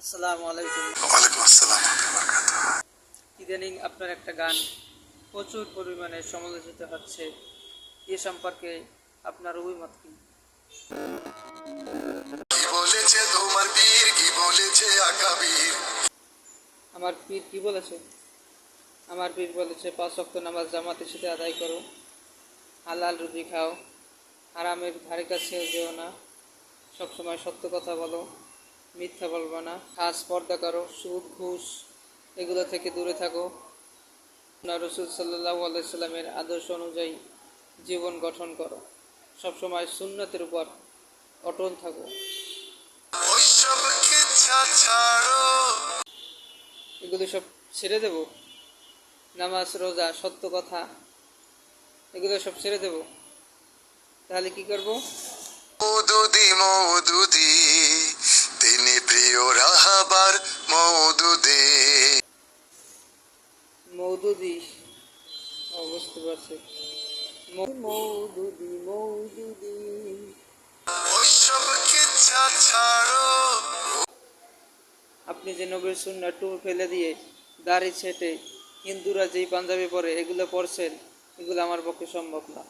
আসসালামু আলাইকুম। ওয়ালাইকুম আসসালাম ওয়া বারাকাতুহু। ইদানিং আপনার একটা গান প্রচুর পরিমাণে সমালোচিত হচ্ছে, এ সম্পর্কে আপনার অভিমত কি? কি বলেছে তোমার পীর, কি বলেছে আকাবির? আমার পীর কি বলেছে? আমার পীর বলেছে 5 ওয়াক্ত নামাজ জামাতের সাথে আদায় করো, হালাল রুজি খাও, হারামের ধারে কাছেও যেও না, সবসময় সত্য কথা বলো, মিথ্যা বলবো না, কাজ পর্দা করো, সুদ ঘুষ এগুলো থেকে দূরে থাকো, না রসুল সাল্লাল্লাহু আলাইহি সাল্লামের আদর্শ অনুযায়ী জীবন গঠন করো, সবসময় সুন্নতের উপর অটল থাকো। ওইসব কিচ্ছা ছাড়ো। এগুলো সব ছেড়ে দেব, নামাজ রোজা সত্য কথা এগুলো সব ছেড়ে দেব, তাহলে কি করব? মওদুদি মওদুদি, তিনি প্রিয় রাহাবার মওদুদি। মৌদুদি, বুঝতে পারছি। মৌদুদি মৌদুদি। ওইসব কিচ্ছা ছাড়ো। আপনি যে নবীর সুন্নাহ টুর ফেলে দিয়ে দাড়ি ছেটে হিন্দুরা যেই পাঞ্জাবি পরে এগুলো পরছেন, এগুলো আমার পক্ষে সম্ভব না।